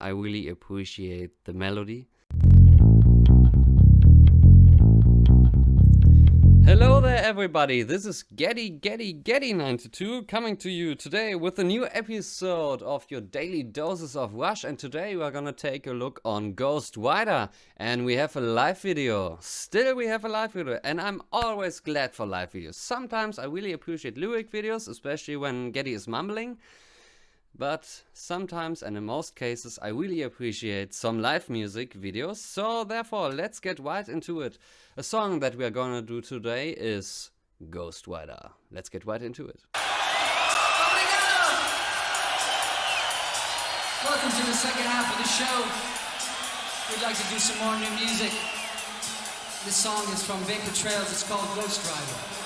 I really appreciate the melody. Hello there everybody, this is Getty92 coming to you today with a new episode of your daily doses of Rush, and today we are gonna take a look on Ghost Rider, and we have a live video. Still we have a live video, and I'm always glad for live videos. Sometimes I really appreciate lyric videos, especially when Getty is mumbling. But sometimes, and in most cases, I really appreciate some live music videos. So therefore, let's get right into it. A song that we are gonna do today is Ghost Rider. Let's get right into it. Welcome to the second half of the show. We'd like to do some more new music. This song is from Vapor Trails. It's called Ghost Rider.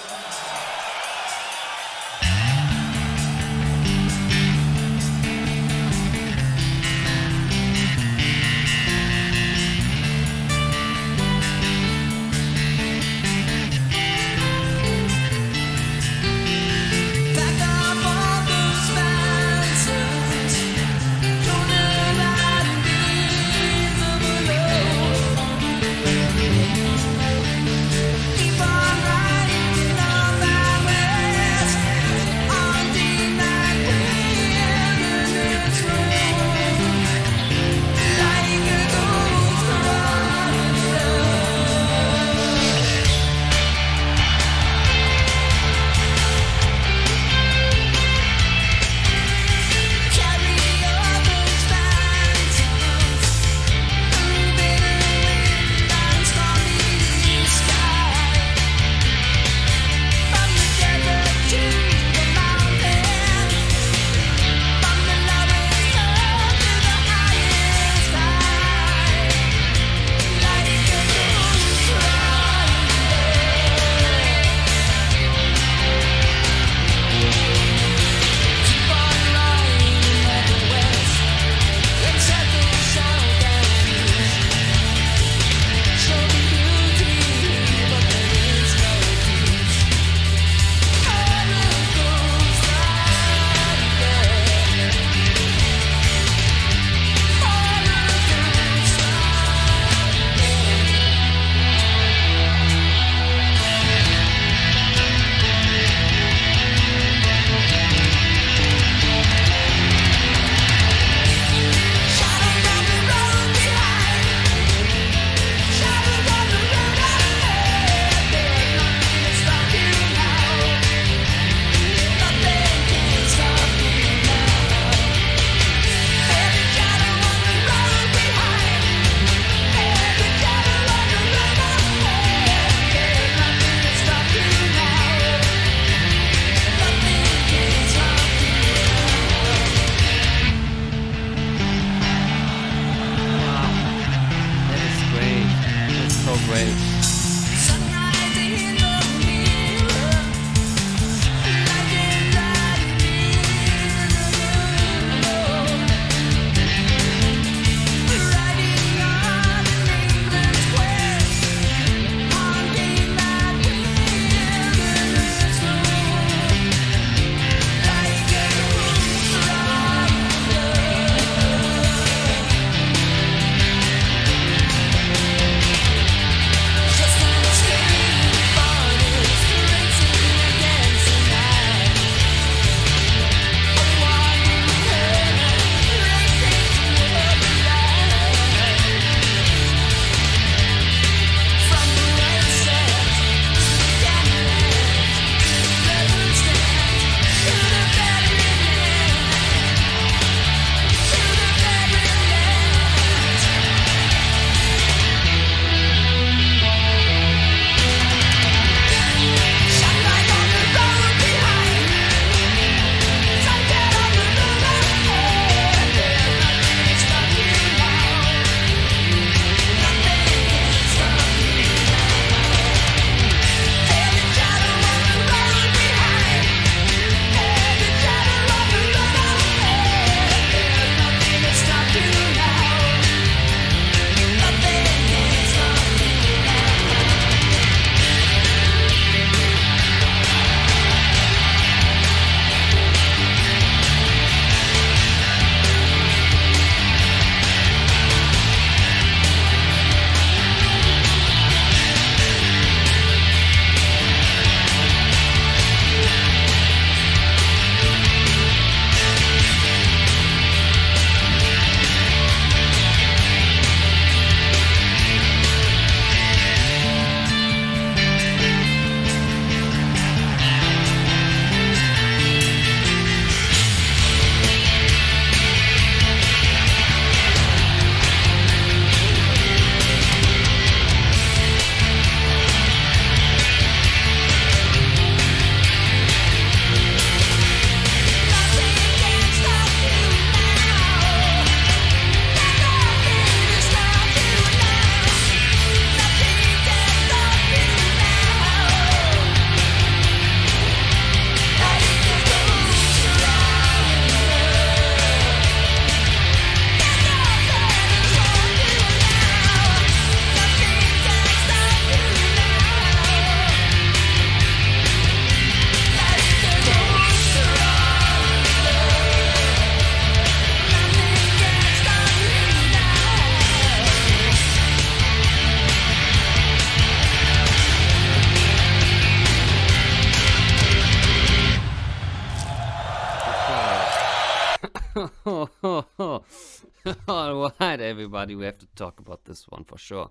Alright, everybody, we have to talk about this one for sure.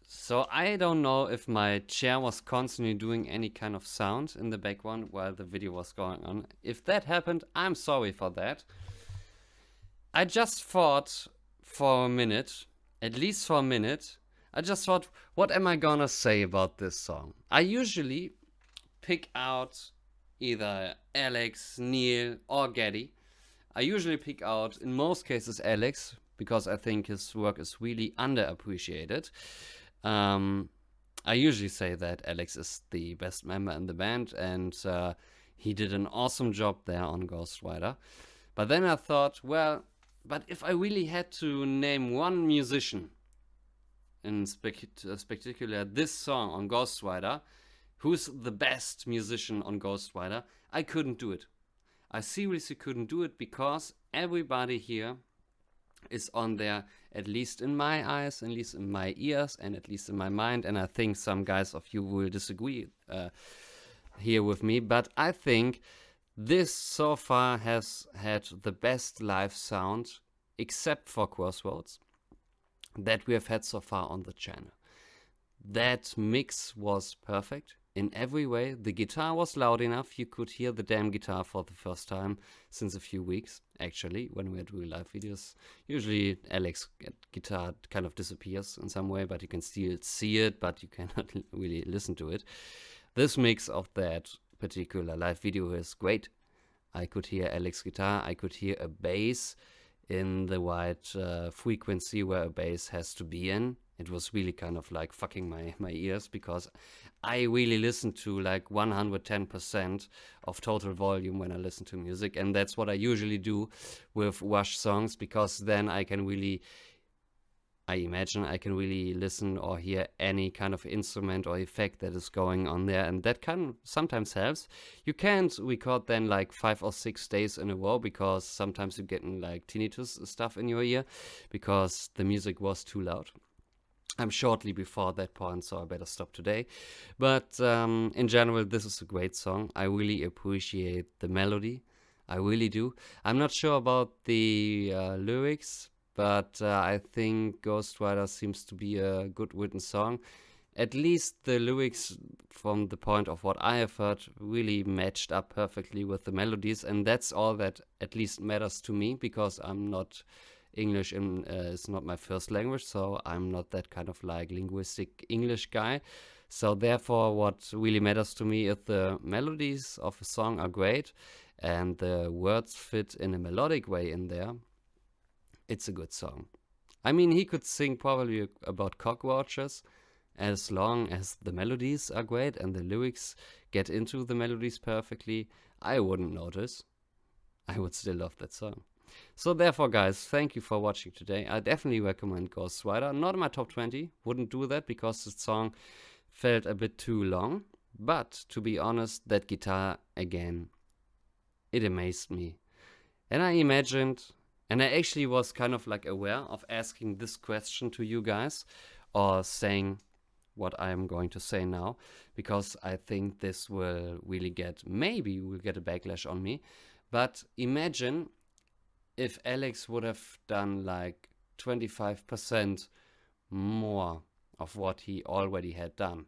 So I don't know if my chair was constantly doing any kind of sound in the background while the video was going on. If that happened, I'm sorry for that. I just thought for a minute, at least for a minute, I just thought, what am I gonna say about this song? I usually pick out either Alex, Neil, or Geddy. I usually pick out, in most cases, Alex, because I think his work is really underappreciated. I usually say that Alex is the best member in the band, and he did an awesome job there on Ghost Rider. But then I thought, well, but if I really had to name one musician, in particular this song on Ghost Rider, who's the best musician on Ghost Rider, I couldn't do it. I seriously couldn't do it because everybody here is on there, at least in my eyes, at least in my ears, and at least in my mind. And I think some guys of you will disagree here with me, but I think this so far has had the best live sound, except for Crossroads, that we have had so far on the channel. That mix was perfect in every way. The guitar was loud enough. You could hear the damn guitar for the first time since a few weeks, actually, when we are doing live videos. Usually Alex guitar kind of disappears in some way, but you can still see it, but you cannot really listen to it. This mix of that particular live video is great. I could hear Alex guitar. I could hear a bass in the right frequency where a bass has to be in. It was really kind of like fucking my ears, because I really listen to like 110% of total volume when I listen to music, and that's what I usually do with Rush songs, because then I imagine I can really listen or hear any kind of instrument or effect that is going on there, and that can sometimes helps. You can't record then like 5 or 6 days in a row, because sometimes you're getting like tinnitus stuff in your ear because the music was too loud. I'm shortly before that point, so I better stop today. But in general, this is a great song. I really appreciate the melody. I really do. I'm not sure about the lyrics, but I think Ghost Rider seems to be a good written song. At least the lyrics, from the point of what I have heard, really matched up perfectly with the melodies, and that's all that at least matters to me, because I'm not English is not my first language, so I'm not that kind of like linguistic English guy. So therefore, what really matters to me is the melodies of a song are great and the words fit in a melodic way in there. It's a good song. I mean, he could sing probably about cockroaches, as long as the melodies are great and the lyrics get into the melodies perfectly. I wouldn't notice. I would still love that song. So therefore, guys, thank you for watching today. I definitely recommend Ghost Rider. Not in my top 20. Wouldn't do that because the song felt a bit too long. But to be honest, that guitar, again, it amazed me. And I imagined, and I actually was kind of like aware of asking this question to you guys, or saying what I'm going to say now, because I think this will really maybe will get a backlash on me. But imagine if Alex would have done like 25% more of what he already had done.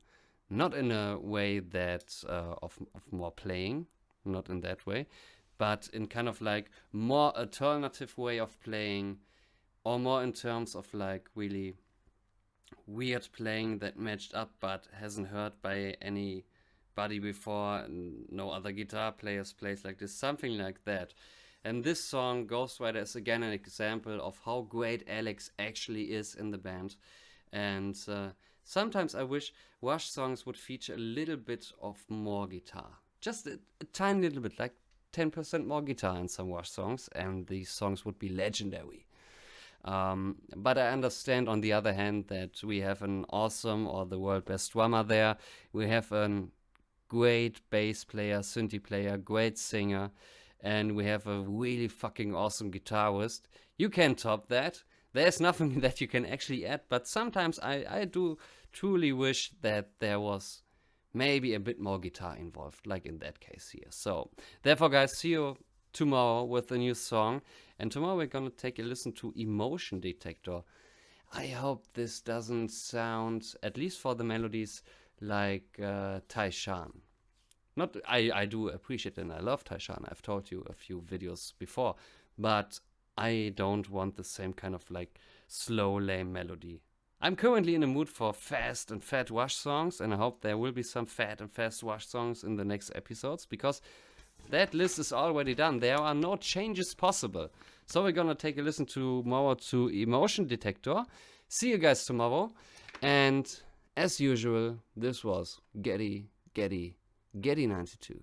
Not in a way that of more playing, not in that way, but in kind of like more alternative way of playing, or more in terms of like really weird playing that matched up but hasn't heard by anybody before, and no other guitar players plays like this, something like that. And this song, Ghost Rider, is again an example of how great Alex actually is in the band. And sometimes I wish Rush songs would feature a little bit of more guitar. Just a tiny little bit, like 10% more guitar in some Rush songs, and these songs would be legendary. But I understand, on the other hand, that we have an awesome, or the world best drummer there. We have a great bass player, synthie player, great singer, and we have a really fucking awesome guitarist. You can top that. There's nothing that you can actually add, but sometimes I do truly wish that there was maybe a bit more guitar involved, like in that case here. So therefore, guys, see you tomorrow with a new song. And tomorrow we're gonna take a listen to Emotion Detector. I hope this doesn't sound, at least for the melodies, like Taishan. Not, I do appreciate and I love Taishan. I've told you a few videos before, but I don't want the same kind of like slow, lame melody. I'm currently in a mood for fast and fat Wash songs, and I hope there will be some fat and fast Wash songs in the next episodes, because that list is already done. There are no changes possible. So we're gonna take a listen tomorrow to Emotion Detector. See you guys tomorrow. And as usual, this was Getty 92.